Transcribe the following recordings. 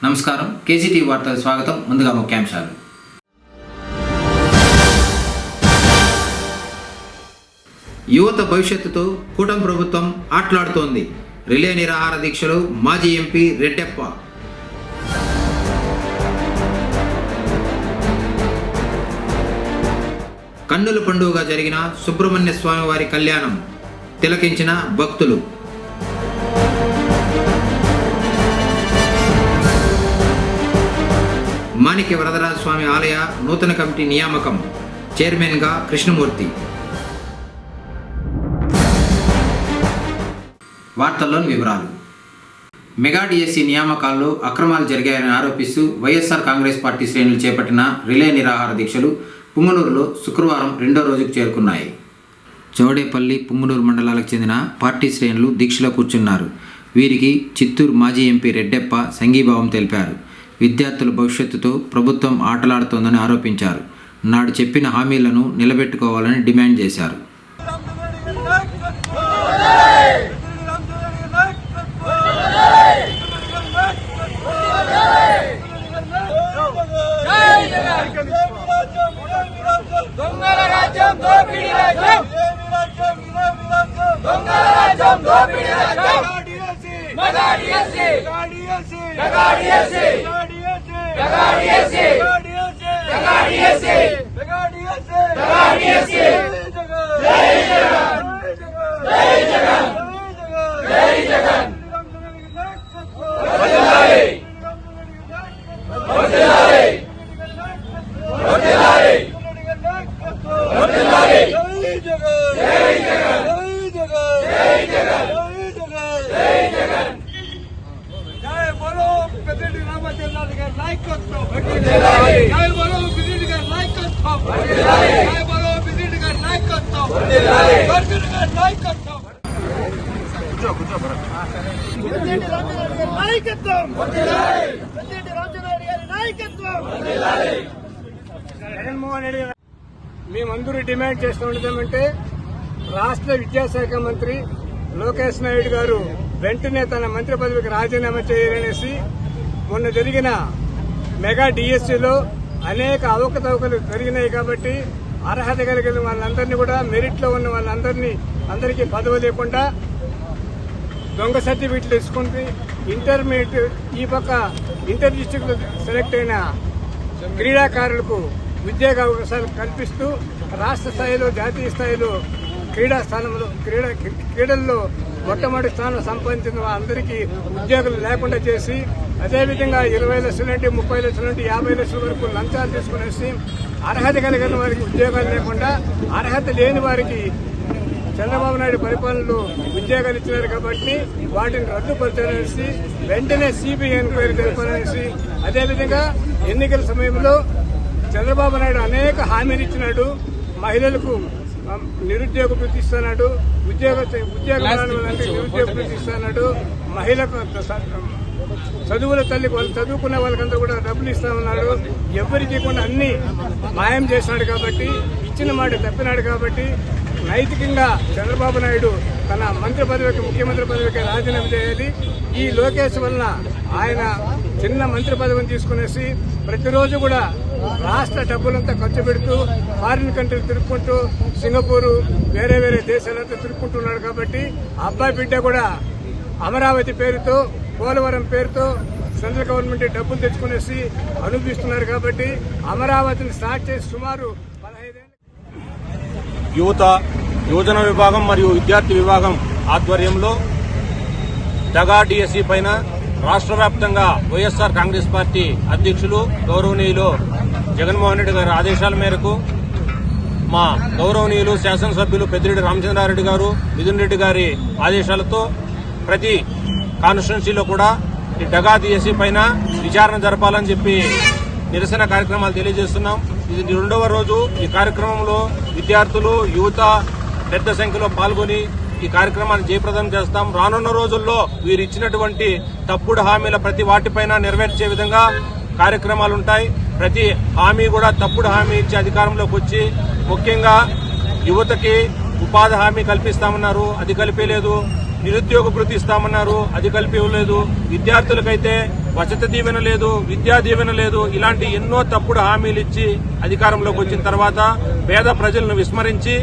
నమస్కారం, కేసీటీవీ వార్తలకు స్వాగతం. ముందుగా ముఖ్యాంశాలు. యువత భవిష్యత్తుతో కూటమి ప్రభుత్వం ఆటలాడుతోంది. రిలే నిరాహార దీక్షలు మాజీ ఎంపీ రెడ్డెప్ప. కన్నుల పండుగగా జరిగిన సుబ్రహ్మణ్య స్వామి వారి కళ్యాణం తిలకించిన భక్తులు. మాణిక్య వరదరాజ స్వామి ఆలయ నూతన కమిటీ నియామకం. చైర్మన్గా కృష్ణమూర్తి. వార్తల్లోని వివరాలు. మెగా డిఎస్సి నియామకాల్లో అక్రమాలు జరిగాయని ఆరోపిస్తూ వైఎస్ఆర్ కాంగ్రెస్ పార్టీ శ్రేణులు చేపట్టిన రిలే నిరాహార దీక్షలు పుంగనూరులో శుక్రవారం రెండో రోజుకు చేరుకున్నాయి. చౌడేపల్లి, పుంగనూరు మండలాలకు చెందిన పార్టీ శ్రేణులు దీక్షలో కూర్చున్నారు. వీరికి చిత్తూరు మాజీ ఎంపీ రెడ్డెప్ప సంఘీభావం తెలిపారు. విద్యార్థుల భవిష్యత్తుతో ప్రభుత్వం ఆటలాడుతోందని ఆరోపించారు. నాడు చెప్పిన హామీలను నిలబెట్టుకోవాలని డిమాండ్ చేశారు. మేమందరూ డిమాండ్ చేస్తుండేదేమంటే రాష్ట్ర విద్యాశాఖ మంత్రి లోకేష్ నాయుడు గారు వెంటనే తన మంత్రి పదవికి రాజీనామా చేయాలనేసి మొన్న జరిగిన మెగా డిఎస్సీలో అనేక అవకతవకలు జరిగినాయి. కాబట్టి అర్హత కలిగిన వాళ్ళందరినీ కూడా, మెరిట్లో ఉన్న వాళ్ళందరికీ పదవి లేకుండా దొంగ సర్టిఫికెట్లు తీసుకుంటే ఇంటర్మీడియట్ ఈ పక్క ఇంటర్ డిస్టిక్ సెలెక్ట్ అయిన క్రీడాకారులకు ఉద్యోగ అవకాశాలు కల్పిస్తూ రాష్ట్ర స్థాయిలో, జాతీయ స్థాయిలో క్రీడల్లో మొట్టమొదటి స్థానం సంపాదించిన అందరికీ ఉద్యోగులు లేకుండా చేసి, అదేవిధంగా 20 లక్షల నుండి 30 లక్షల నుండి 50 లక్షల వరకు లంచాలు తీసుకునేసి అర్హత కలిగిన వారికి ఉద్యోగాలు లేకుండా, అర్హత లేని వారికి చంద్రబాబు నాయుడు పరిపాలనలో ఉద్యోగాలు ఇచ్చినారు. కాబట్టి వాటిని రద్దుపరచాలనేసి వెంటనే సిబిఐ ఎంక్వైరీ జరపాలనేసి, అదేవిధంగా ఎన్నికల సమయంలో చంద్రబాబు నాయుడు అనేక హామీలు ఇచ్చినాడు. మహిళలకు నిరుద్యోగ వృత్తి ఇస్తున్నాడు, ఉద్యోగం నిరుద్యోగ వృత్తి ఇస్తున్నాడు, మహిళలకు చదువుల తల్లికి వాళ్ళు చదువుకునే వాళ్ళకంతా కూడా డబ్బులు ఇస్తామన్నాడు. ఎవరికి కూడా అన్ని మాయం చేసినాడు. కాబట్టి ఇచ్చిన మాట తప్పినాడు. కాబట్టి నైతికంగా చంద్రబాబు నాయుడు తన మంత్రి పదవికి, ముఖ్యమంత్రి పదవికి రాజీనామా చేయాలి. ఈ లోకేష్ వలన ఆయన చిన్న మంత్రి పదవిని తీసుకునేసి ప్రతిరోజు కూడా రాష్ట్ర డబ్బులంతా ఖర్చు పెడుతూ ఫారిన్ కంట్రీలు తిరుక్కుంటూ, సింగపూరు, వేరే దేశాలంతా తిరుక్కుంటున్నాడు. కాబట్టి అబ్బాయి బిడ్డ కూడా అమరావతి పేరుతో, పోలవరం పేరుతో సెంట్రల్ గవర్నమెంట్ డబ్బులు తెచ్చుకునేసి అనుభవిస్తున్నారు. కాబట్టి అమరావతిని స్టార్ట్ చేసి సుమారు 15 ఏళ్లు యువజన విభాగం మరియు విద్యార్థి విభాగం ఆధ్వర్యంలో మెగా డిఎస్సి పైన రాష్ట్ర వ్యాప్తంగా వైఎస్ఆర్ కాంగ్రెస్ పార్టీ అధ్యక్షులు గౌరవనీయులు జగన్మోహన్ రెడ్డి గారి ఆదేశాల మేరకు మా గౌరవనీయులు శాసనసభ్యులు పెద్దిరెడ్డి రామచంద్రారెడ్డి గారు, మిథున్ రెడ్డి గారి ఆదేశాలతో ప్రతి కాన్స్టిట్యున్సీలో కూడా ఈ మెగా డిఎస్సి పైన విచారణ జరపాలని చెప్పి నిరసన కార్యక్రమాలు తెలియజేస్తున్నాం. ఇది 2వ రోజు. ఈ కార్యక్రమంలో విద్యార్థులు, యువత పెద్ద సంఖ్యలో పాల్గొని ఈ కార్యక్రమాన్ని జయప్రదం చేస్తాం. రానున్న రోజుల్లో వీరు ఇచ్చినటువంటి తప్పుడు హామీల ప్రతి వాటిపైన నెరవేర్చే విధంగా కార్యక్రమాలుంటాయి. ప్రతి హామీ కూడా తప్పుడు హామీ ఇచ్చి అధికారంలోకి వచ్చి, ముఖ్యంగా యువతకి ఉపాధి హామీ కల్పిస్తామన్నారు, అది కల్పించలేదు. నిరుద్యోగ భృతి ఇస్తామన్నారు, అది కలిపి ఇవ్వలేదు. విద్యార్థులకైతే వసతి దీవెన లేదు, విద్యా దీవెన లేదు. ఇలాంటి ఎన్నో తప్పుడు హామీలు ఇచ్చి అధికారంలోకి వచ్చిన తర్వాత పేద ప్రజలను విస్మరించి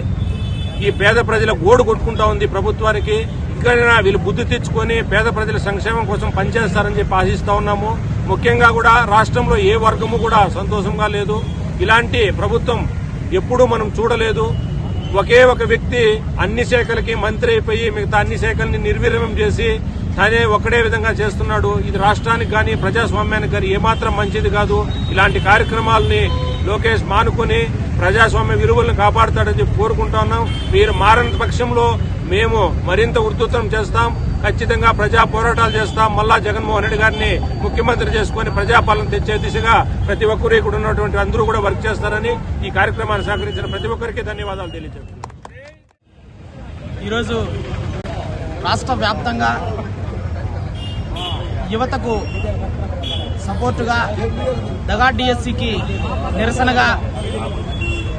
ఈ పేద ప్రజల గోడు కొట్టుకుంటా ఉంది ప్రభుత్వానికి. ఇక్కడైనా వీళ్ళు బుద్ధి తెచ్చుకొని పేద ప్రజల సంక్షేమం కోసం పనిచేస్తారని చెప్పి ఆశిస్తా ఉన్నాము. ముఖ్యంగా కూడా రాష్ట్రంలో ఏ వర్గము కూడా సంతోషంగా లేదు. ఇలాంటి ప్రభుత్వం ఎప్పుడూ మనం చూడలేదు. ఒకే ఒక వ్యక్తి అన్ని శాఖలకి మంత్రి అయిపోయి మిగతా అన్ని శాఖల్ని నిర్వీర్యం చేసి తానే ఒకటే విధంగా చేస్తున్నాడు. ఇది రాష్ట్రానికి కానీ ప్రజాస్వామ్యానికి కానీ ఏమాత్రం మంచిది కాదు. ఇలాంటి కార్యక్రమాలని లోకేష్ మానుకొని ప్రజాస్వామ్య విలువలను కాపాడుతాడని చెప్పి కోరుకుంటా ఉన్నాం. మీరు మారని పక్షంలో మేము మరింత ఉధృతం చేస్తాం. ఖచ్చితంగా ప్రజా పోరాటాలు చేస్తాం. మళ్ళా జగన్మోహన్ రెడ్డి గారిని ముఖ్యమంత్రి చేసుకుని ప్రజాపాలన తెచ్చే దిశగా ప్రతి ఒక్కరు ఇక్కడ ఉన్నటువంటి అందరూ కూడా వర్క్ చేస్తారని ఈ కార్యక్రమాన్ని సహకరించిన ప్రతి ఒక్కరికి ధన్యవాదాలు తెలియజేస్తున్నాం. ఈరోజు రాష్ట్ర వ్యాప్తంగా యువతకు సపోర్టుగా దగా డిఎస్సికి నిరసనగా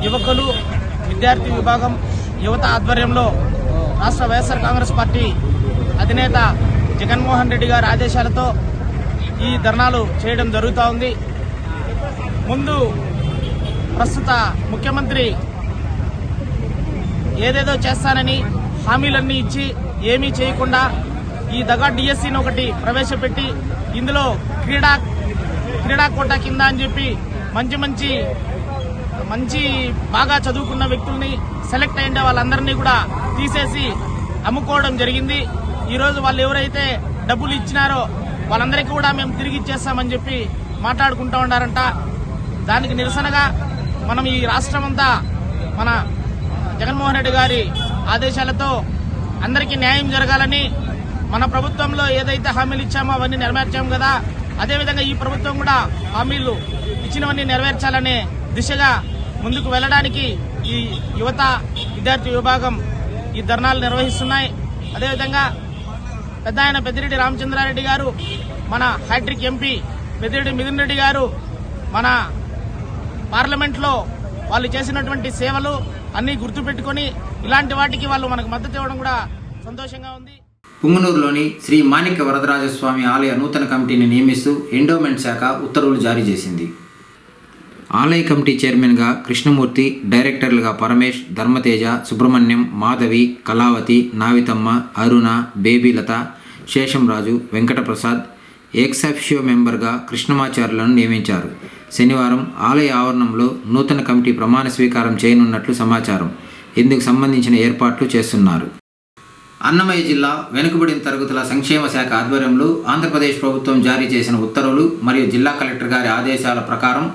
యువకులు, విద్యార్థి విభాగం, యువత ఆధ్వర్యంలో రాష్ట్ర వైఎస్ఆర్ కాంగ్రెస్ పార్టీ అధినేత జగన్మోహన్ రెడ్డి గారి ఆదేశాలతో ఈ ధర్నాలు చేయడం జరుగుతూ ఉంది. ముందు ప్రస్తుత ముఖ్యమంత్రి ఏదేదో చేస్తానని హామీలన్నీ ఇచ్చి ఏమీ చేయకుండా ఈ దగా డిఎస్సిని ఒకటి ప్రవేశపెట్టి ఇందులో క్రీడా కోటా కింద అని చెప్పి మంచి బాగా చదువుకున్న వ్యక్తుల్ని సెలెక్ట్ అయిన వాళ్ళందరినీ కూడా తీసేసి అమ్ముకోవడం జరిగింది. ఈరోజు వాళ్ళు ఎవరైతే డబ్బులు ఇచ్చినారో వాళ్ళందరికీ కూడా మేము తిరిగి ఇచ్చేస్తామని చెప్పి మాట్లాడుకుంటూ ఉన్నారంట. దానికి నిరసనగా మనం ఈ రాష్ట్రం అంతా మన జగన్మోహన్ రెడ్డి గారి ఆదేశాలతో అందరికీ న్యాయం జరగాలని, మన ప్రభుత్వంలో ఏదైతే హామీలు ఇచ్చామో అవన్నీ నెరవేర్చాము కదా, అదేవిధంగా ఈ ప్రభుత్వం కూడా హామీలు ఇచ్చినవన్నీ నెరవేర్చాలనే దిశగా ముందుకు వెళ్లడానికి ఈ యువత, విద్యార్థి విభాగం ఈ ధర్నాలు నిర్వహిస్తున్నాయి. అదేవిధంగా పెద్ద ఆయన పెద్దిరెడ్డి రామచంద్రారెడ్డి గారు, మన హ్యాట్రిక్ ఎంపీ పెద్దిరెడ్డి మిథున్ రెడ్డి గారు మన పార్లమెంట్లో వాళ్ళు చేసినటువంటి సేవలు అన్నీ గుర్తుపెట్టుకుని ఇలాంటి వాటికి వాళ్ళు మనకు మద్దతు ఇవ్వడం కూడా సంతోషంగా ఉంది. పుంగనూరులోని శ్రీ మాణిక్య వరదరాజస్వామి ఆలయ నూతన కమిటీని నియమిస్తూ ఎండోమెంట్ శాఖ ఉత్తర్వులు జారీ చేసింది. ఆలయ కమిటీ చైర్మన్గా కృష్ణమూర్తి, డైరెక్టర్లుగా పరమేష్, ధర్మతేజ, సుబ్రహ్మణ్యం, మాధవి, కళావతి, నావితమ్మ, అరుణ, బేబీలత, శేషంరాజు, వెంకటప్రసాద్, ఎక్సాఫిషియో మెంబర్గా కృష్ణమాచార్యులను నియమించారు. శనివారం ఆలయ ఆవరణంలో నూతన కమిటీ ప్రమాణ స్వీకారం చేయనున్నట్లు సమాచారం. ఇందుకు సంబంధించిన ఏర్పాట్లు చేస్తున్నారు. అన్నమయ్య జిల్లా వెనుకబడిన తరగతుల సంక్షేమ శాఖ ఆధ్వర్యంలో ఆంధ్రప్రదేశ్ ప్రభుత్వం జారీ చేసిన ఉత్తర్వులు మరియు జిల్లా కలెక్టర్ గారి ఆదేశాల ప్రకారం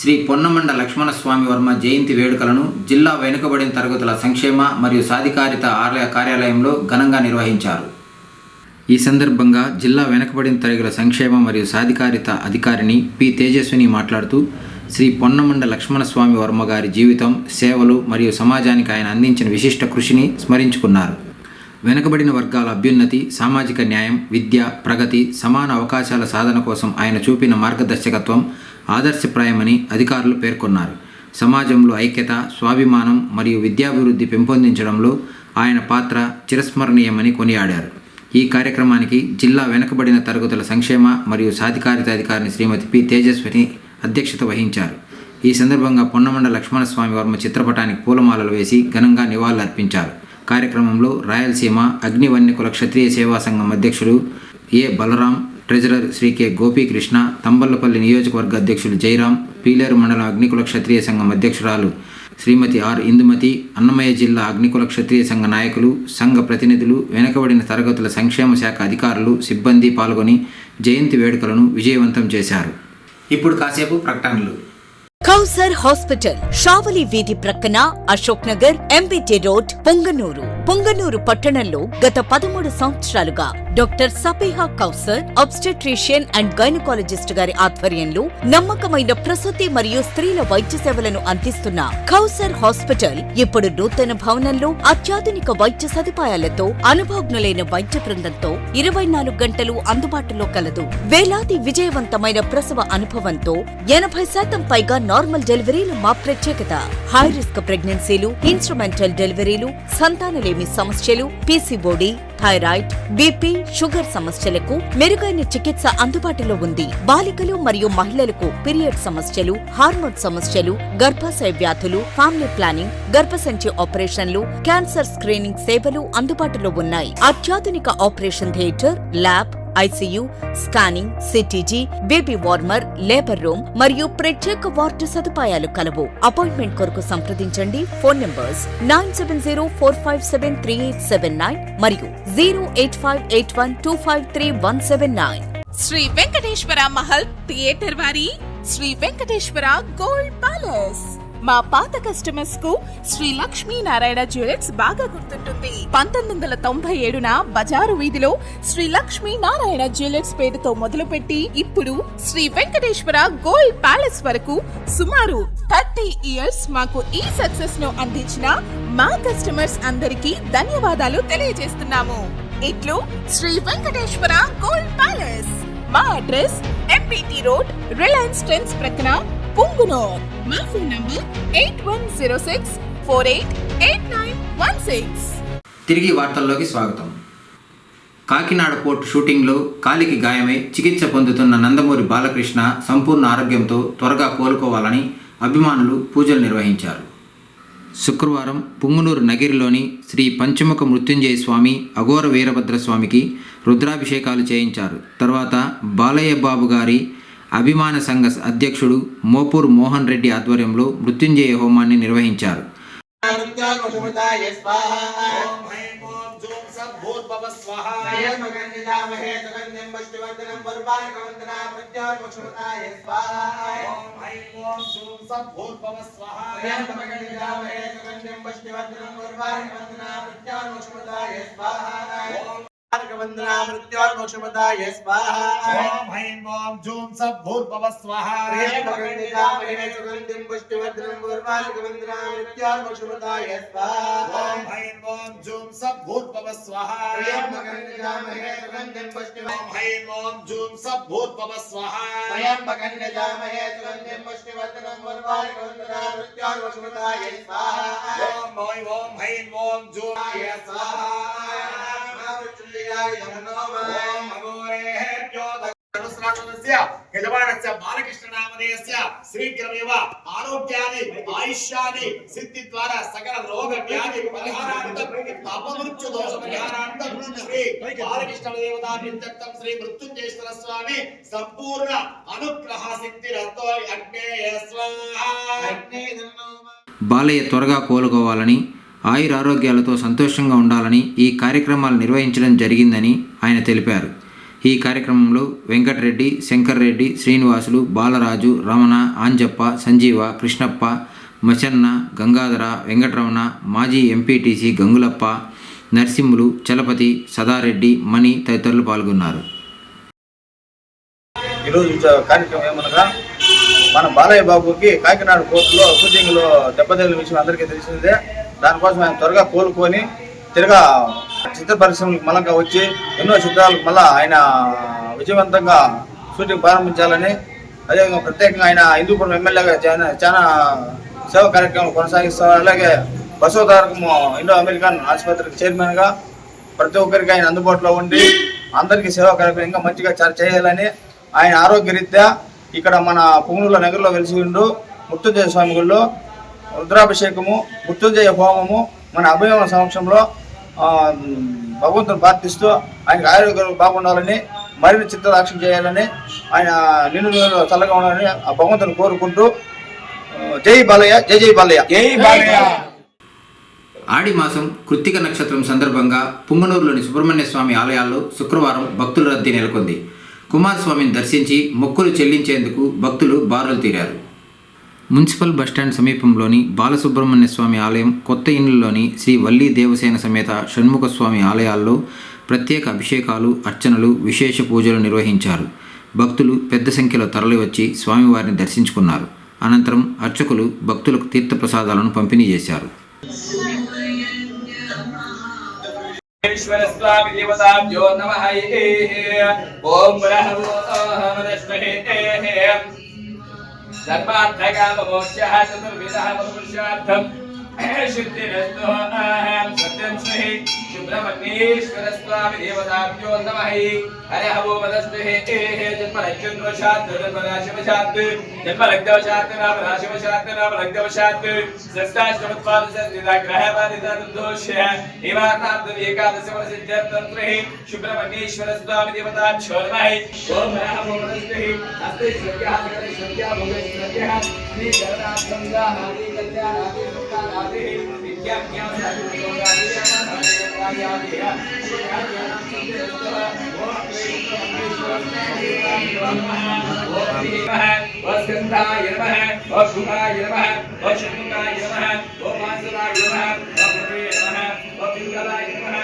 శ్రీ పొన్నమండ లక్ష్మణస్వామి వర్మ జయంతి వేడుకలను జిల్లా వెనుకబడిన తరగతుల సంక్షేమ మరియు సాధికారిత ఆలయ కార్యాలయంలో ఘనంగా నిర్వహించారు. ఈ సందర్భంగా జిల్లా వెనుకబడిన తరగతుల సంక్షేమ మరియు సాధికారిత అధికారిని పి తేజస్విని మాట్లాడుతూ శ్రీ పొన్నమండ లక్ష్మణస్వామి వర్మ గారి జీవితం, సేవలు మరియు సమాజానికి ఆయన అందించిన విశిష్ట కృషిని స్మరించుకున్నారు. వెనుకబడిన వర్గాల అభ్యున్నతి, సామాజిక న్యాయం, విద్య, ప్రగతి, సమాన అవకాశాల సాధన కోసం ఆయన చూపిన మార్గదర్శకత్వం ఆదర్శప్రాయమని అధికారులు పేర్కొన్నారు. సమాజంలో ఐక్యత, స్వాభిమానం మరియు విద్యాభివృద్ధి పెంపొందించడంలో ఆయన పాత్ర చిరస్మరణీయమని కొనియాడారు. ఈ కార్యక్రమానికి జిల్లా వెనుకబడిన తరగతుల సంక్షేమ మరియు సాధికారిత అధికారిని శ్రీమతి పి తేజస్విని అధ్యక్షత వహించారు. ఈ సందర్భంగా పొన్నమండ లక్ష్మణస్వామి వర్మ చిత్రపటానికి పూలమాలలు వేసి ఘనంగా నివాళులర్పించారు. కార్యక్రమంలో రాయలసీమ అగ్నివన్యకుల క్షత్రియ సేవా సంఘం అధ్యక్షులు ఏ బలరాం, ట్రెజరర్ శ్రీ కె గోపీకృష్ణ, తంబళ్లపల్లి నియోజకవర్గ అధ్యక్షులు జయరాం, పీలేరు మండలం అగ్నికుల క్షత్రియ సంఘం అధ్యక్షురాలు శ్రీమతి ఆర్ ఇందుమతి, అన్నమయ్య జిల్లా అగ్నికుల క్షత్రియ సంఘ నాయకులు, సంఘ ప్రతినిధులు, వెనుకబడిన తరగతుల సంక్షేమ శాఖ అధికారులు, సిబ్బంది పాల్గొని జయంతి వేడుకలను విజయవంతం చేశారు. ఇప్పుడు కాసేపు ప్రకటనలు. కౌసర్ హాస్పిటల్, షావలి వీధి ప్రక్కన, అశోక్ నగర్, ఎంబీటీ రోడ్, పొంగనూరు. పొంగనూరు పట్టణంలో గత 13 సంవత్సరాలుగా doctor Sabiha Kausar, obstetrician and gynaecologist గారి ఆధ్వర్యంలో నమ్మకమైన ప్రసూతి మరియు స్త్రీల వైద్య సేవలను అందిస్తున్న కౌసర్ హాస్పిటల్ ఇప్పుడు నూతన భవనంలో అత్యాధునిక వైద్య సదుపాయాలతో, అనుభవజ్ఞులైన వైద్య బృందంతో 24 గంటలు అందుబాటులో కలదు. వేలాది విజయవంతమైన ప్రసవ అనుభవంతో 80% పైగా నార్మల్ డెలివరీలు మా ప్రత్యేకత. హై రిస్క్ ప్రెగ్నెన్సీలు, ఇన్స్ట్రుమెంటల్ డెలివరీలు, సంతానలేమి లేమి సమస్యలు, పీసీఓడి, థైరాయిడ్, బీపీ, షుగర్ సమస్యలకు మెరుగైన చికిత్స అందుబాటులో ఉంది. బాలికలు మరియు మహిళలకు పీరియడ్ సమస్యలు, హార్మోన్ సమస్యలు, గర్భాశయ వ్యాధులు, ఫ్యామిలీ ప్లానింగ్, గర్భసంచి ఆపరేషన్లు, క్యాన్సర్ స్క్రీనింగ్ సేవలు అందుబాటులో ఉన్నాయి. అత్యాధునిక operation theatre, lab, ICU, scanning, CTG, baby warmer, labour room మరియు ప్రత్యేక వార్డు సదుపాయాలు కలవు. అపాయింట్మెంట్ కొరకు సంప్రదించండి. ఫోన్ నంబర్స్ 9704573879 మరియు 08581253179. శ్రీ వెంకటేశ్వర మహల్ థియేటర్ వారి శ్రీ వెంకటేశ్వర గోల్డ్ ప్యాలెస్. మా పాత కస్టమర్స్ కు శ్రీ లక్ష్మీనారాయణ జ్యువెలర్స్ బాగా గుర్తుంటుంది. 1997న బజారు వీధిలో శ్రీ లక్ష్మీనారాయణ జ్యువెలర్స్ పేరుతో మొదలుపెట్టి ఇప్పుడు శ్రీ వెంకటేశ్వర గోల్డ్ ప్యాలెస్ వరకు సుమారు 30 ఇయర్స్ మాకు ఈ సక్సెస్ ను అందించిన మా కస్టమర్స్ అందరికీ ధన్యవాదాలు తెలియజేస్తున్నాము. ఇట్లు శ్రీ వెంకటేశ్వర గోల్డ్ ప్యాలెస్. మా address MPT road, Reliance trends ప్రక్కన, పుంగునూర్. మా ఫోన్ నంబర్ 8106488916. తిరిగి వార్తల్లోకి స్వాగతం. కాకినాడ పోర్టు షూటింగ్లో కాలికి గాయమై చికిత్స పొందుతున్న నందమూరి బాలకృష్ణ సంపూర్ణ ఆరోగ్యంతో త్వరగా కోలుకోవాలని అభిమానులు పూజలు నిర్వహించారు. శుక్రవారం పుంగునూరు నగిరిలోని శ్రీ పంచముఖ మృత్యుంజయ స్వామి, అఘోర వీరభద్ర స్వామికి రుద్రాభిషేకాలు చేయించారు. తర్వాత బాలయ్య బాబు గారి అభిమాన సంఘ అధ్యక్షుడు మోపూర్ మోహన్ రెడ్డి ఆధ్వర్యంలో మృత్యుంజయ హోమాన్ని నిర్వహించారు. वंदना मृत्योर्मोक्षमदाय स्वाहा ओम ऐं ओम जूं सभूर्भुव स्वाहा ह्रीं भगवन्दिका महे सुगन्धिं पुष्टिवर्धनं गुरुवालिकवन्दना मृत्योर्मोक्षमदाय स्वाहा ओम ऐं ओम जूं सभूर्भुव स्वाहा ह्रीं भगवन्दिका महे सुगन्धिं पुष्टिवर्धनं ओम ऐं ओम जूं सभूर्भुव स्वाहा ह्रीं भगवन्दिका महे सुगन्धिं पुष्टिवर्धनं गुरुवालिकवन्दना मृत्योर्मोक्षमदाय स्वाहा ओम ऐं ओम जूं स्वाहा యజమానస్య బాలకృష్ణ నామధేయస్య శ్రీగ్రమేవ ఆరోగ్యాది ఆయుష్యాది సిద్ధి ద్వారా సకల రోగ వ్యాధి పరిహారార్థం అపమృత్యు దోష పరిహారార్థం శ్రీ బాలకృష్ణ దేవతా నిత్యం శ్రీ మృత్యుంజయేశ్వర స్వామి సంపూర్ణ అనుగ్రహ సిద్ధి రతో అగ్నేయ స్వాహా. బాలయ్య త్వరగా కోలుకోవాలని, ఆయురారోగ్యాలతో సంతోషంగా ఉండాలని ఈ కార్యక్రమాలు నిర్వహించడం జరిగిందని ఆయన తెలిపారు. ఈ కార్యక్రమంలో వెంకటరెడ్డి, శంకర్ రెడ్డి, శ్రీనివాసులు, బాలరాజు, రమణ, ఆంజప్ప, సంజీవ, కృష్ణప్ప, మచన్న, గంగాధర, వెంకటరమణ, మాజీ ఎంపీటీసీ గంగులప్ప, నరసింహులు, చలపతి, సదారెడ్డి, మణి తదితరులు పాల్గొన్నారు. ఈరోజు కార్యక్రమం ఏమనగా మన బాలయ్య బాబుకి కాకినాడ కోర్టులో షూటింగ్లో దెబ్బతగిలిన విషయం అందరికీ తెలిసిందే. దానికోసం ఆయన త్వరగా కోలుకొని తిరగా చిత్ర పరిశ్రమలకు మళ్ళా వచ్చి ఎన్నో చిత్రాలకు మళ్ళా ఆయన విజయవంతంగా షూటింగ్ ప్రారంభించాలని, అదేవిధంగా ప్రత్యేకంగా ఆయన హిందూపురం ఎమ్మెల్యేగా చాలా సేవా కార్యక్రమాలు కొనసాగిస్తారు. అలాగే బసవతారకము ఇండో అమెరికన్ ఆసుపత్రికి చైర్మన్గా ప్రతి ఒక్కరికి ఆయన అందుబాటులో ఉండి అందరికీ సేవా కార్యక్రమం ఇంకా మంచిగా చేయాలని ఆయన ఆరోగ్యరీత్యా ఇక్కడ మన పుంగనూరు నగరంలో వెలిసి ఉండు మృత్యుంజయ స్వామి గుడిలో రుద్రాభిషేకము, మృత్యుంజయ హోమము మన అభిమాన సమక్షంలో భగవంతుని ప్రార్థిస్తూ ఆయనకు ఆరోగ్యం బాగుండాలని, మరిన్ని చిత్రరాక్షణ చేయాలని, ఆయన నిన్ను చల్లగా ఉండాలని ఆ భగవంతుని కోరుకుంటూ జై బాలయ్య, జై జై బాలయ్య, జై బాలయ్య. ఆడి మాసం కృత్తిక నక్షత్రం సందర్భంగా పుంగనూరులోని సుబ్రహ్మణ్య స్వామి ఆలయాల్లో శుక్రవారం భక్తుల రద్దీ నెలకొంది. కుమారస్వామిని దర్శించి మొక్కులు చెల్లించేందుకు భక్తులు బారులు తీరారు. మున్సిపల్ బస్టాండ్ సమీపంలోని బాలసుబ్రహ్మణ్య స్వామి ఆలయం, కొత్త ఇండ్లలోని శ్రీ వల్లీ దేవసేన సమేత షణ్ముఖ స్వామి ఆలయాల్లో ప్రత్యేక అభిషేకాలు, అర్చనలు, విశేష పూజలు నిర్వహించారు. భక్తులు పెద్ద సంఖ్యలో తరలివచ్చి స్వామివారిని దర్శించుకున్నారు. అనంతరం అర్చకులు భక్తులకు తీర్థప్రసాదాలను పంపిణీ చేశారు. स्वामी देवताभ्यो नमः ओम धर्मार्थकाममोक्षः चतुर्विधः पुरुषार्थं शुद्धिरस्तु सत्यं श्री सुब्रह्मण्येश्वर स्वामी देवताभ्यो नमः हरे हवो मदस्तु हे जन्मलक्षणवशात् जन्मराशिवशात् जन्मलग्नवशात् नामराशिवशात् नामलग्नवशात् षष्ठाष्टमत्पादशस्थिताग्रहबाधितदोषः एवार्णाब्दम् एकादशवर्षसिद्ध्यर्थं श्री सुब्रह्मण्येश्वर स्वामी देवताभ्यो नमः ओम हरे हवो मदस्तु हे अस्ते श्रद्धा सकले श्रद्धा भोगेश्वर्यः श्री जगन्नाथं आदि कल्याणादि सुखानादि विद्याज्ञान वस्कंधाय नमः वसुधाय नमः वशुकाय नमः वमासुराय नमः वपुरे नमः वपिंगलाय नमः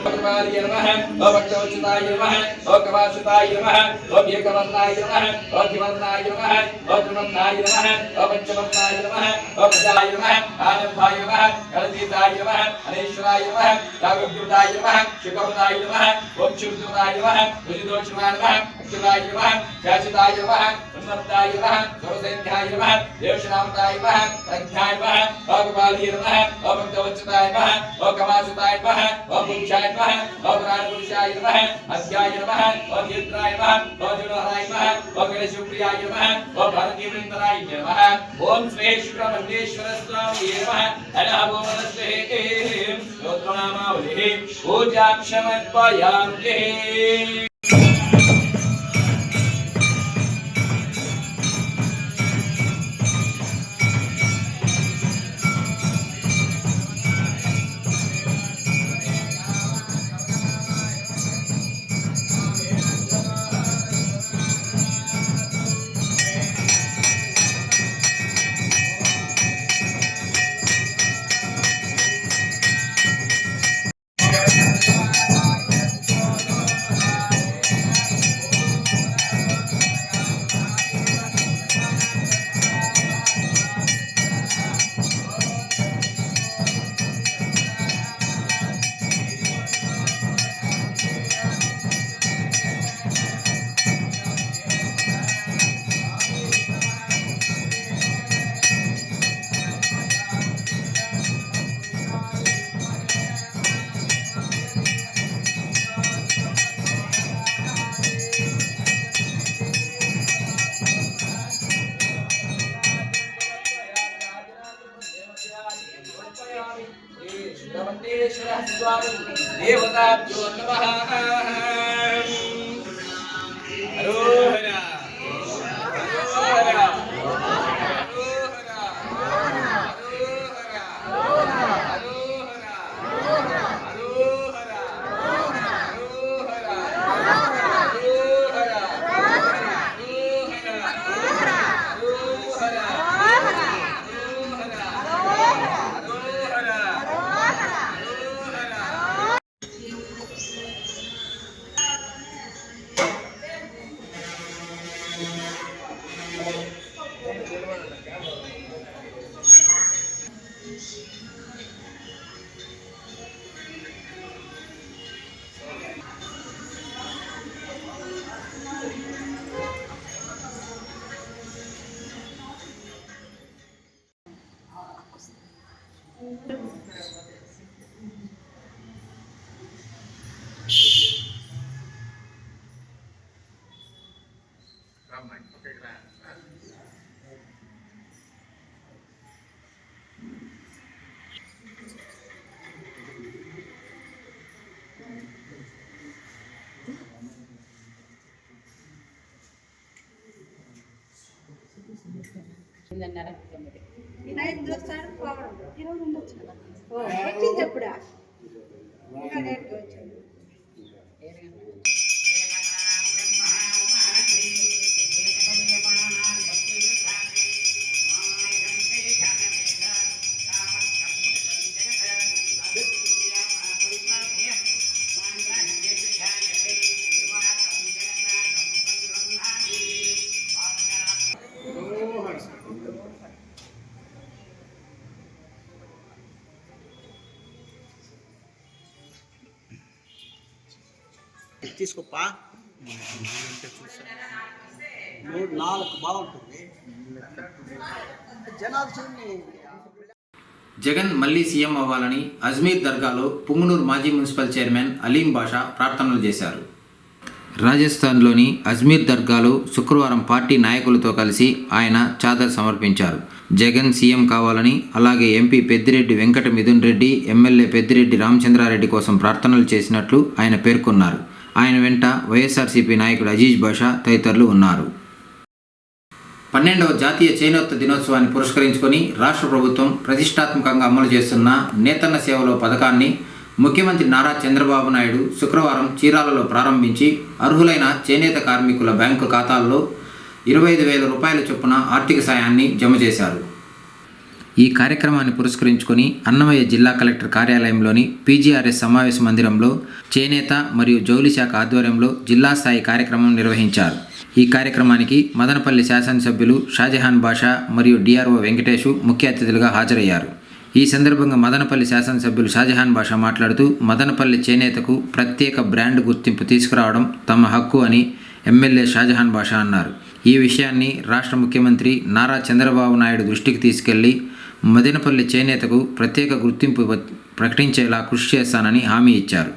भगवाय नमः भक्तवचनाय नमः भगवासुताय नमः भव्यकवर्णाय नमः भक्तिवर्णाय नमः भद्रवर्णाय नमः पंचवर्णाय नमः भक्ताय नमः आनंदाय नमः कलतीताय नमः अनेश्वराय नमः राघवद्युताय नमः शुकवनाय नमः वंशुद्युताय नमः भुजदोषमाय नमः अक्षराय नमः शाश्वताय नमः उन्नताय नमः सर्वसैन्याय नमः देवशनामताय नमः प्रज्ञाय नमः भगवाय नमः भक्तवचनाय नमः भगवासुताय नमः भुक्षाय नमः भगवानपुरुषाय नमः अध्याय नमः भगीन्द्राय नमः भगजुनहराय नमः भगणेशप्रियाय नमः भगवतीवृंदराय नमः ओम श्री शुक्रमण्डेश्वर स्वामी नमः हरे हवो मदस्तु हे स्तोत्रनामावलिः पूजां समर्पयामि देवताभ्यो नमः हरोहरा हरोहरा వచ్చిందప్పుడా తీసుకోపా 4 బాగుంటుంది జనాలు చూడండి. జగన్ మళ్లీ సీఎం అవ్వాలని అజ్మీర్ దర్గాలో పుంగనూరు మాజీ మున్సిపల్ చైర్మన్ అలీం బాషా ప్రార్థనలు చేశారు. రాజస్థాన్లోని అజ్మీర్ దర్గాలో శుక్రవారం పార్టీ నాయకులతో కలిసి ఆయన చాదర్ సమర్పించారు. జగన్ సీఎం కావాలని, అలాగే ఎంపీ పెద్దిరెడ్డి వెంకట మిథున్ రెడ్డి, ఎమ్మెల్యే పెద్దిరెడ్డి రామచంద్రారెడ్డి కోసం ప్రార్థనలు చేసినట్లు ఆయన పేర్కొన్నారు. ఆయన వెంట వైఎస్ఆర్సీపీ నాయకుడు అజీజ్ బాషా తదితరులు ఉన్నారు. 12వ జాతీయ చేనేత దినోత్సవాన్ని పురస్కరించుకొని రాష్ట్ర ప్రభుత్వం ప్రతిష్టాత్మకంగా అమలు చేస్తున్న నేతన్న సేవలో పథకాన్ని ముఖ్యమంత్రి నారా చంద్రబాబు నాయుడు శుక్రవారం చీరాలలో ప్రారంభించి అర్హులైన చేనేత కార్మికుల బ్యాంకు ఖాతాల్లో 25,000 రూపాయల చొప్పున ఆర్థిక సాయాన్ని జమ చేశారు. ఈ కార్యక్రమాన్ని పురస్కరించుకొని అన్నమయ్య జిల్లా కలెక్టర్ కార్యాలయంలోని పీజీఆర్ఎస్ సమావేశ మందిరంలో చేనేత మరియు జౌలి శాఖ ఆధ్వర్యంలో జిల్లా స్థాయి కార్యక్రమం నిర్వహించారు. ఈ కార్యక్రమానికి మదనపల్లి శాసనసభ్యులు షాజహాన్ బాషా మరియు డిఆర్ఓ వెంకటేషు ముఖ్య అతిథులుగా హాజరయ్యారు. ఈ సందర్భంగా మదనపల్లి శాసనసభ్యులు షాజహాన్ బాషా మాట్లాడుతూ మదనపల్లి చేనేతకు ప్రత్యేక బ్రాండ్ గుర్తింపు తీసుకురావడం తమ హక్కు అని ఎమ్మెల్యే షాజహాన్ బాషా అన్నారు. ఈ విషయాన్ని రాష్ట్ర ముఖ్యమంత్రి నారా చంద్రబాబు నాయుడు దృష్టికి తీసుకెళ్లి మదనపల్లి చేనేతకు ప్రత్యేక గుర్తింపు ప్రకటించేలా కృషి చేస్తానని హామీ ఇచ్చారు.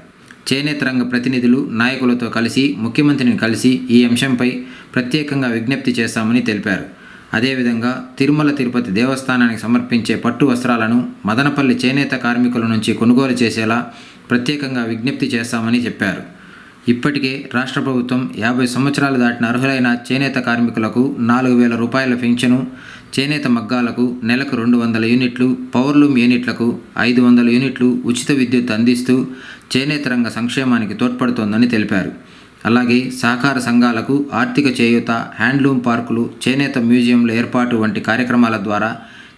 చేనేత రంగ ప్రతినిధులు నాయకులతో కలిసి ముఖ్యమంత్రిని కలిసి ఈ అంశంపై ప్రత్యేకంగా విజ్ఞప్తి చేస్తామని తెలిపారు. అదేవిధంగా తిరుమల తిరుపతి దేవస్థానానికి సమర్పించే పట్టు వస్త్రాలను మదనపల్లి చేనేత కార్మికుల నుంచి కొనుగోలు చేసేలా ప్రత్యేకంగా విజ్ఞప్తి చేస్తామని చెప్పారు. ఇప్పటికే రాష్ట్ర ప్రభుత్వం 50 సంవత్సరాలు దాటిన అర్హులైన చేనేత కార్మికులకు 4,000 రూపాయల పెన్షను, చేనేత మగ్గాలకు నెలకు 200 యూనిట్లు, పవర్లూమ్ యూనిట్లకు 500 యూనిట్లు ఉచిత విద్యుత్ అందిస్తూ చేనేత రంగ సంక్షేమానికి తోడ్పడుతోందని తెలిపారు. అలాగే సహకార సంఘాలకు ఆర్థిక చేయూత, హ్యాండ్లూమ్ పార్కులు, చేనేత మ్యూజియంల ఏర్పాటు వంటి కార్యక్రమాల ద్వారా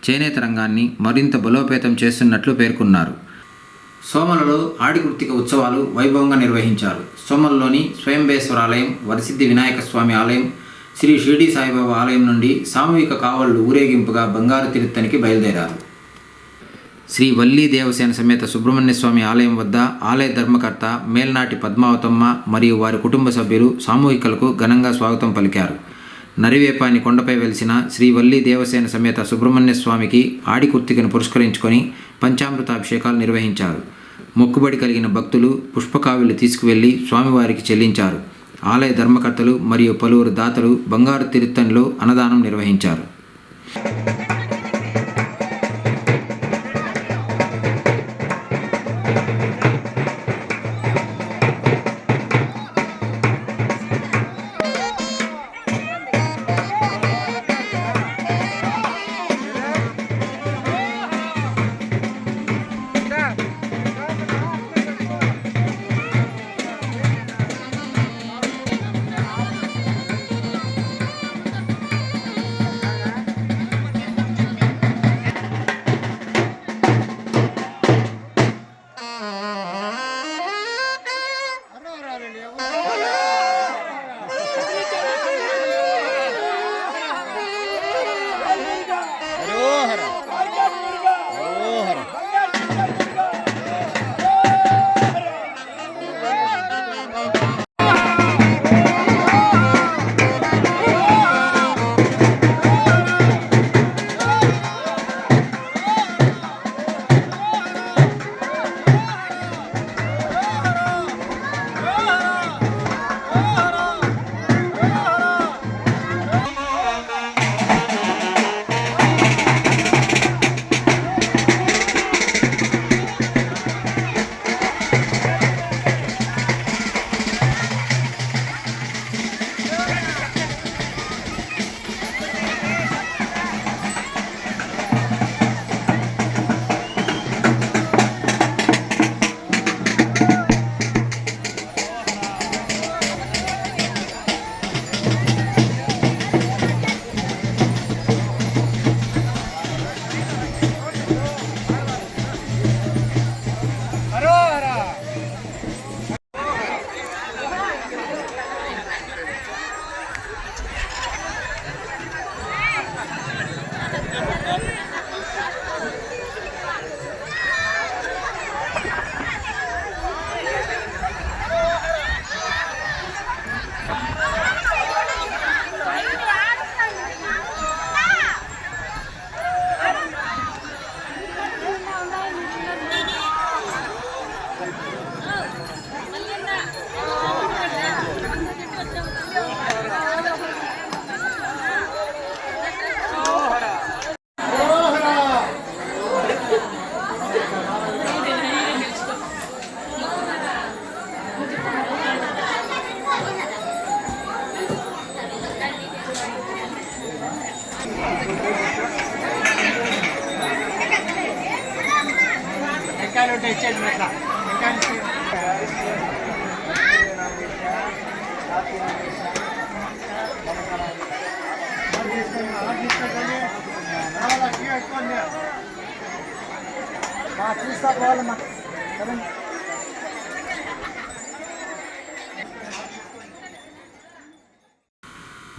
చేనేత రంగాన్ని మరింత బలోపేతం చేస్తున్నట్లు పేర్కొన్నారు. సోమలలో ఆడి కృత్తిక ఉత్సవాలు వైభవంగా నిర్వహించారు. సోమలలోని స్వయంబేశ్వర ఆలయం, వరసిద్ధి వినాయక స్వామి ఆలయం, శ్రీ షిరిడి సాయిబాబా ఆలయం నుండి సామూహిక కావళ్లు ఊరేగింపుగా బంగారు తిరుత్తనికి బయలుదేరారు. శ్రీ వల్లీ దేవసేన సమేత సుబ్రహ్మణ్య స్వామి ఆలయం వద్ద ఆలయ ధర్మకర్త మేల్నాటి పద్మావతమ్మ మరియు వారి కుటుంబ సభ్యులు సామూహికలకు ఘనంగా స్వాగతం పలికారు. నరివేపాని కొండపై వెలిసిన శ్రీ వల్లీ దేవసేన సమేత సుబ్రహ్మణ్య స్వామికి ఆడి కుర్తికను పురస్కరించుకొని పంచామృతాభిషేకాలు నిర్వహించారు. మొక్కుబడి కలిగిన భక్తులు పుష్పకావిలు తీసుకువెళ్లి స్వామివారికి చెల్లించారు. ఆలయ ధర్మకర్తలు మరియు పలువురు దాతలు బంగారు తిరుత్తనిలో అన్నదానం నిర్వహించారు.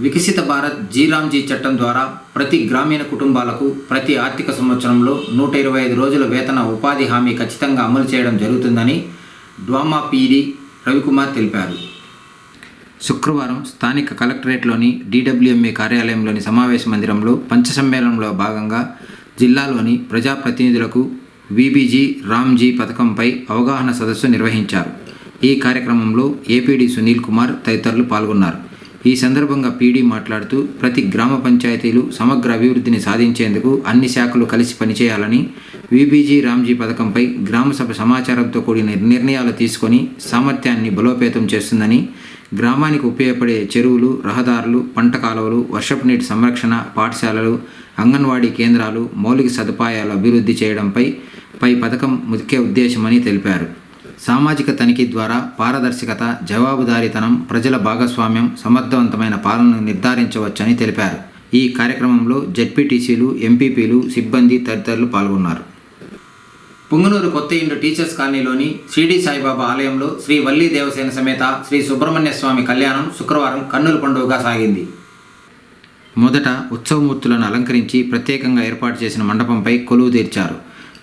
వికసిత భారత్ జీరామ్జీ చట్టం ద్వారా ప్రతి గ్రామీణ కుటుంబాలకు ప్రతి ఆర్థిక సంవత్సరంలో 125 రోజుల వేతన ఉపాధి హామీ ఖచ్చితంగా అమలు చేయడం జరుగుతుందని డ్వామా పీడీ రవికుమార్ తెలిపారు. శుక్రవారం స్థానిక కలెక్టరేట్లోని DWMA కార్యాలయంలోని సమావేశ మందిరంలో పంచ సమ్మేళనంలో భాగంగా జిల్లాలోని ప్రజాప్రతినిధులకు VBG రామ్జీ పథకంపై అవగాహన సదస్సు నిర్వహించారు. ఈ కార్యక్రమంలో ఏపీడీ సునీల్ కుమార్ తదితరులు పాల్గొన్నారు. ఈ సందర్భంగా పీడీ మాట్లాడుతూ ప్రతి గ్రామ పంచాయతీలు సమగ్ర అభివృద్ధిని సాధించేందుకు అన్ని శాఖలు కలిసి పనిచేయాలని, VBG రామ్జీ పథకంపై గ్రామసభ సమాచారంతో కూడిన నిర్ణయాలు తీసుకొని సామర్థ్యాన్ని బలోపేతం చేస్తుందని, గ్రామానికి ఉపయోగపడే చెరువులు, రహదారులు, పంట కాలువలు, వర్షపు నీటి సంరక్షణ, పాఠశాలలు, అంగన్వాడీ కేంద్రాలు, మౌలిక సదుపాయాలు అభివృద్ధి చేయడంపై పథకం ముఖ్య ఉద్దేశమని తెలిపారు. సామాజిక తనిఖీ ద్వారా పారదర్శకత, జవాబుదారీతనం, ప్రజల భాగస్వామ్యం, సమర్థవంతమైన పాలనను నిర్ధారించవచ్చని తెలిపారు. ఈ కార్యక్రమంలో జెడ్పీటీసీలు, ఎంపీపీలు, సిబ్బంది తదితరులు పాల్గొన్నారు. పుంగనూరు కొత్త ఇండు టీచర్స్ కాలనీలోని షిరిడి సాయిబాబా ఆలయంలో శ్రీ వల్లీ దేవసేన సమేత శ్రీ సుబ్రహ్మణ్య స్వామి కళ్యాణం శుక్రవారం కన్నుల పండుగగా సాగింది. మొదట ఉత్సవమూర్తులను అలంకరించి ప్రత్యేకంగా ఏర్పాటు చేసిన మండపంపై కొలువు తీర్చారు.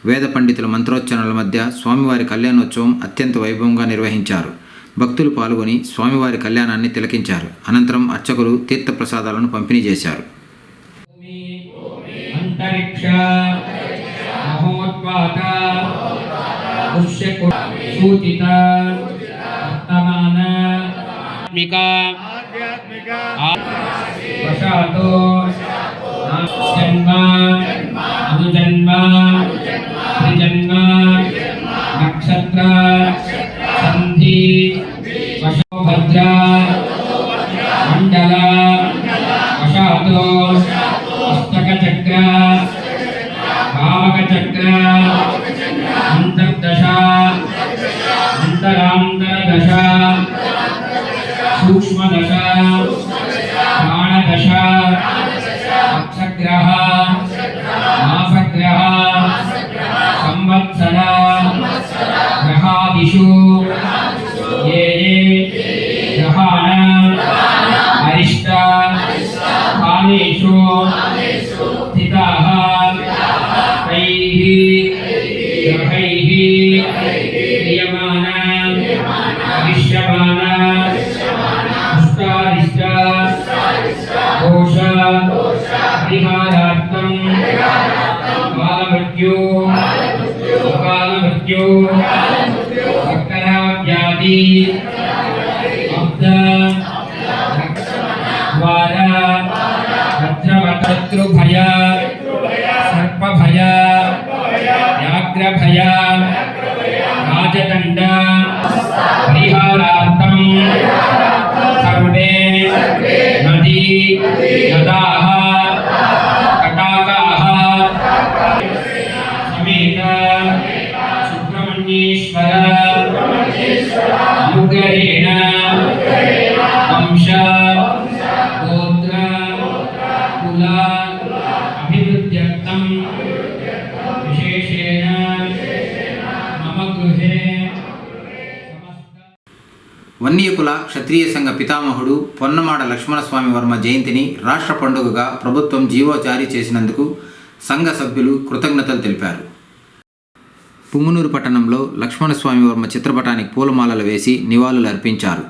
వేద పండితుల మంత్రోచ్చరణల మధ్య స్వామివారి కళ్యాణోత్సవం అత్యంత వైభవంగా నిర్వహించారు. భక్తులు పాల్గొని స్వామివారి కళ్యాణాన్ని తిలకించారు. అనంతరం అర్చకులు తీర్థప్రసాదాలను పంపిణీ చేశారు. జన్మ నక్షత్ర సంధి వశోభద్ర మండల వశాతో అష్టక చక్ర భావక చక్ర అంతర్దశ అంతరాంతరదశ సూక్ష్మదశ ప్రాణదశ అక్షగ్రహ మాసగ్రహ సంవత్సర గ్రహాదిషు ఏ గ్రహాణ అరిష్ట కాలేషు స్థితాః తైః గ్రహైః క్రియమాణ దృశ్యమాన అష్టారిష్ట దోష పరిహారార్థం కాలమృత్యు అకాలమృత్యు సకరావ్యాధి అబ్ద ద్వార వజ్రవశత్రుభయ సర్పభయ వ్యాఘ్రభయ రాజదండ పరిహారార్థం సర్వే నదీ నదాః తటాకాః సమేత సుబ్రహ్మణ్యేశ్వర అనుగ్రహేణ వంశ గోత్ర కుల అభివృద్ధ్యర్థం విశేషేణ మమ గృహే వన్యకుల క్షత్రియ సంఘ పితామహుడు పొన్నమాడ లక్ష్మణస్వామి వర్మ జయంతిని రాష్ట్ర పండుగగా ప్రభుత్వం జీవో జారీ చేసినందుకు సంఘ సభ్యులు కృతజ్ఞతలు తెలిపారు. పుంగనూరు పట్టణంలో లక్ష్మణస్వామి వర్మ చిత్రపటానికి పూలమాలలు వేసి నివాళులు అర్పించారు.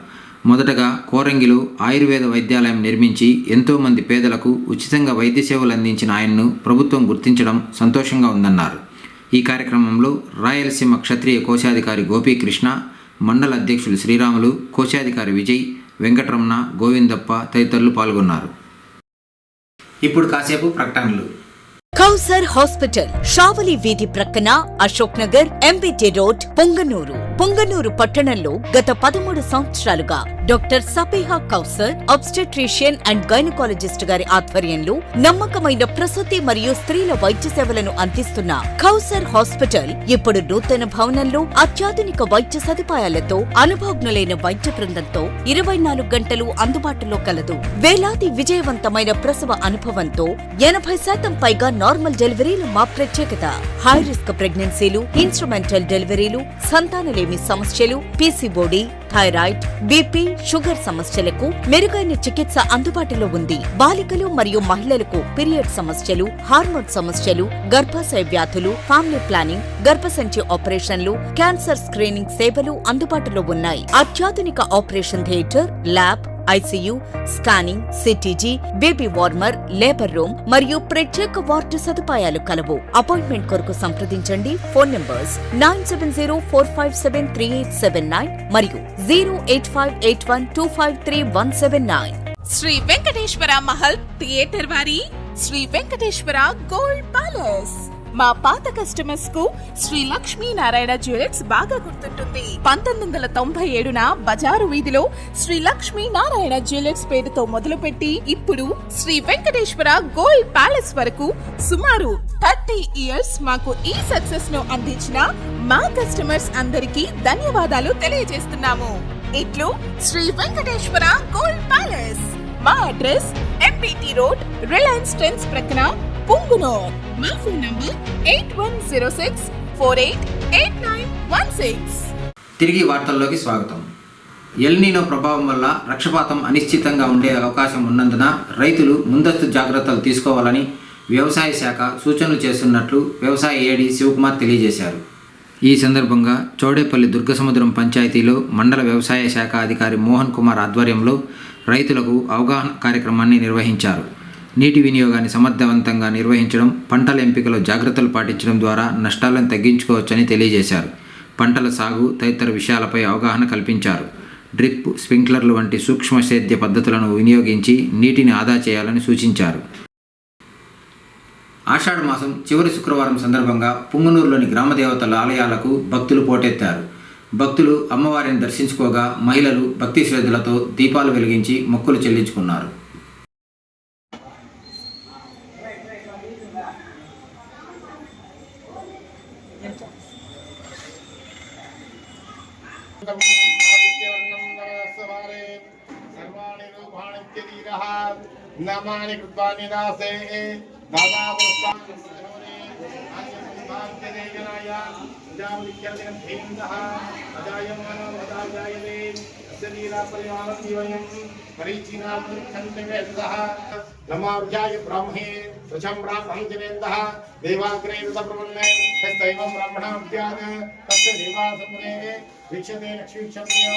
మొదటగా కోరంగిలో ఆయుర్వేద వైద్యాలయం నిర్మించి ఎంతోమంది పేదలకు ఉచితంగా వైద్య సేవలు అందించిన ఆయన్ను ప్రభుత్వం గుర్తించడం సంతోషంగా ఉందన్నారు. ఈ కార్యక్రమంలో రాయలసీమ క్షత్రియ కోశాధికారి గోపీకృష్ణ, మండల అధ్యక్షులు శ్రీరాములు, కోశాధికారి విజయ్, వెంకటరమణ, గోవిందప్ప తదితరులు పాల్గొన్నారు. ఇప్పుడు కాసేపు ప్రకటనలు. కౌసర్ హాస్పిటల్, షావలి వీధి ప్రక్కన, అశోక్ నగర్, ఎంబీటీ రోడ్, పొంగనూరు. పొంగనూరు పట్టణంలో గత 13 సంవత్సరాలుగా doctor Sabiha Kausar obstetrician and gynaecologist గారి ఆధ్వర్యంలో నమ్మకమైన ప్రసూతి మరియు స్త్రీల వైద్య సేవలను అందిస్తున్న కౌసర్ హాస్పిటల్ ఇప్పుడు నూతన భవనంలో అత్యాధునిక వైద్య సదుపాయాలతో అనుభవజ్ఞులైన వైద్య బృందంతో 24 గంటలు అందుబాటులో కలదు. వేలాది విజయవంతమైన ప్రసవ అనుభవంతో 80% పైగా నార్మల్ డెలివరీలు మా ప్రత్యేకత. హై రిస్క్ ప్రెగ్నెన్సీలు, ఇన్స్ట్రుమెంటల్ డెలివరీలు, సంతానలేమి సమస్యలు, పీసీఓడి, థైరాయిడ్, బీపీ, షుగర్ సమస్యలకు మెరుగైన చికిత్స అందుబాటులో ఉంది. బాలికలు మరియు మహిళలకు పీరియడ్ సమస్యలు, హార్మోన్ సమస్యలు, గర్భాశయ వ్యాధులు, ఫ్యామిలీ ప్లానింగ్, గర్భసంచి ఆపరేషన్లు, క్యాన్సర్ స్క్రీనింగ్ సేవలు అందుబాటులో ఉన్నాయి. అత్యాధునిక operation theatre, lab, ICU, scanning, CTG, baby warmer, labour room మరియు ప్రత్యేక వార్డు సదుపాయాలు కలవు. అపాయింట్మెంట్ కొరకు సంప్రదించండి. ఫోన్ నంబర్స్ 9704573879 మరియు 08581253179. శ్రీ వెంకటేశ్వర మహల్ థియేటర్ వారి శ్రీ వెంకటేశ్వర గోల్డ్ ప్యాలెస్. మా పాత కస్టమర్స్ కు శ్రీ లక్ష్మీనారాయణ జ్యువెలర్స్ బాగా గుర్తుంటుంది. 1997న బజారు వీధిలో శ్రీ లక్ష్మీనారాయణ జ్యువెలర్స్ పేరుతో మొదలుపెట్టి ఇప్పుడు శ్రీ వెంకటేశ్వర గోల్డ్ ప్యాలెస్ వరకు సుమారు 30 ఇయర్స్ మాకు ఈ సక్సెస్ ను అందించిన మా కస్టమర్స్ అందరికీ ధన్యవాదాలు తెలియజేస్తున్నాము. ఇట్లు శ్రీ వెంకటేశ్వర గోల్డ్ ప్యాలెస్. మా address MPT road, Reliance trends ప్రక్కన, పుంగునూర్. మా ఫోన్ నంబర్ 8106488916. తిరిగి వార్తల్లోకి స్వాగతం. ఎల్నీనో ప్రభావం వల్ల వర్షపాతం అనిశ్చితంగా ఉండే అవకాశం ఉన్నందున రైతులు ముందస్తు జాగ్రత్తలు తీసుకోవాలని వ్యవసాయ శాఖ సూచనలు చేస్తున్నట్లు వ్యవసాయ ఏడీ శివకుమార్ తెలియజేశారు. ఈ సందర్భంగా చౌడేపల్లి దుర్గసముద్రం పంచాయతీలో మండల వ్యవసాయ శాఖ అధికారి మోహన్ కుమార్ ఆధ్వర్యంలో రైతులకు అవగాహన కార్యక్రమాన్ని నిర్వహించారు. నీటి వినియోగాన్ని సమర్థవంతంగా నిర్వహించడం, పంటల ఎంపికలో జాగ్రత్తలు పాటించడం ద్వారా నష్టాలను తగ్గించుకోవచ్చని తెలియజేశారు. పంటల సాగు తదితర విషయాలపై అవగాహన కల్పించారు. డ్రిప్, స్ప్రింక్లర్లు వంటి సూక్ష్మ సేద్య పద్ధతులను వినియోగించి నీటిని ఆదా చేయాలని సూచించారు. ఆషాఢ మాసం చివరి శుక్రవారం సందర్భంగా పుంగనూరులోని గ్రామదేవతల ఆలయాలకు భక్తులు పోటెత్తారు. భక్తులు అమ్మవారిని దర్శించుకోగా మహిళలు భక్తి శ్రద్ధలతో దీపాలు వెలిగించి మొక్కులు చెల్లించుకున్నారు. नामानि कृत्वा निदासे दादा नमार्जाय ब्राह्मे स्वच्छं ब्राह्मं जनेन्दः देवाग्रे तप्रवन्ने तस्यैवं ब्राह्मणाभ्यान् तस्य देवासमुने वीक्षते लक्ष्मीक्षत्रियो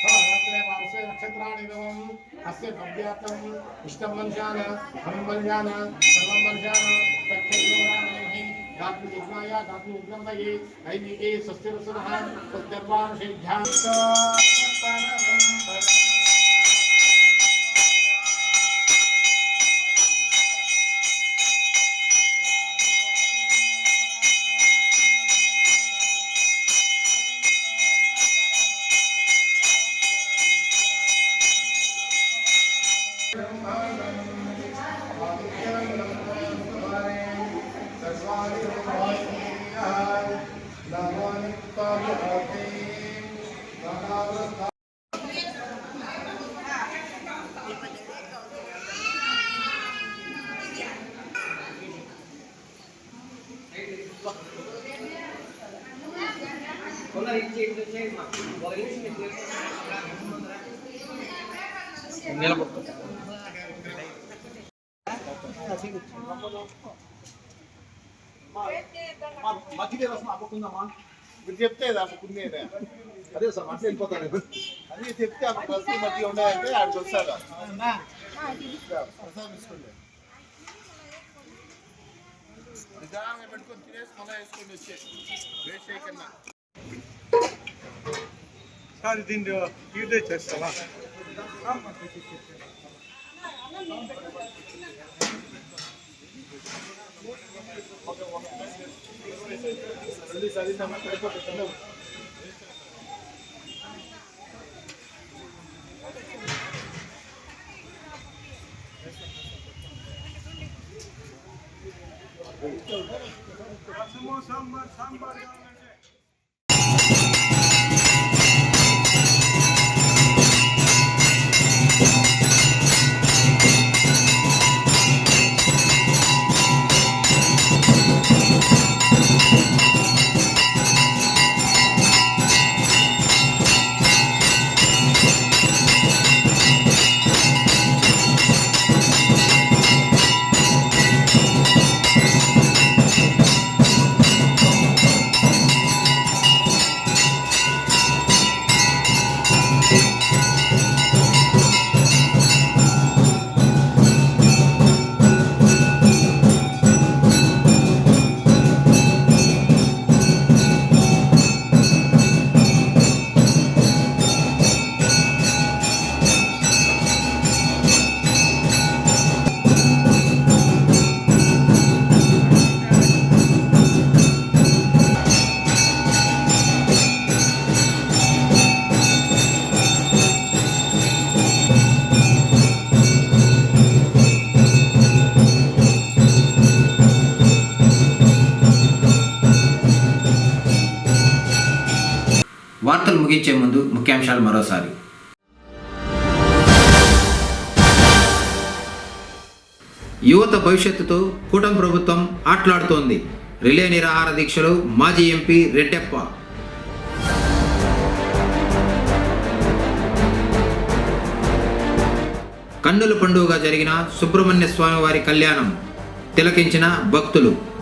रात्रे वारसे नक्षत्राणि नवम् अस्य भव्यात्तम् इष्टं मनुष्यान् अहं मनुष्यान् सर्वं मनुष्यान् तक्षयोरामेहि गात्मि यज्ञाय गात्मि उग्रमये ऐनिके स्वस्तिरसुनः स्वस्तिर्वानुषेभ्याः మధ్యలో రసం అప్పుకుందామా మీరు చెప్తే అప్పుకునేదే అదే సార్ అట్లా వెళ్ళిపోతాను అదే చెప్తే అప్పుడు బస్సు మధ్య ఉండాలంటే ఆడికి వస్తారా ప్రసాదం తీసుకోండి నిదానంగా పెట్టుకొని తినేసి మళ్ళీ వేసుకొని వచ్చే వేస్ట్ చేయకన్నా సార్ దీన్ని ఇదే చేస్తావా వార్తలు ముగించే ముందు ముఖ్యాంశాలు మరోసారి. యువత భవిష్యత్తుతో కూటమి ప్రభుత్వం ఆటలాడుతోంది. రిలే నిరాహార దీక్షలో మాజీ ఎంపీ రెడ్డెప్ప. కన్నుల పండుగగా జరిగిన సుబ్రహ్మణ్య స్వామి వారి కళ్యాణం తిలకించిన భక్తులు.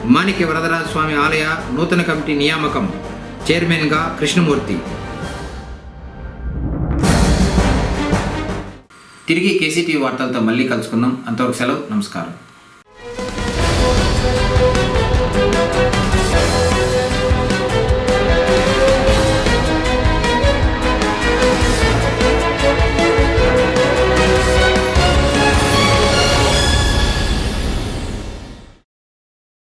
మాణిక్య వరదరాజ స్వామి ఆలయ నూతన కమిటీ నియామకం. చైర్మన్గా కృష్ణమూర్తి. తిరిగి కేసీటీవీ వార్తలతో మళ్ళీ కలుసుకుందాం. అంతవరకు సెలవు. నమస్కారం.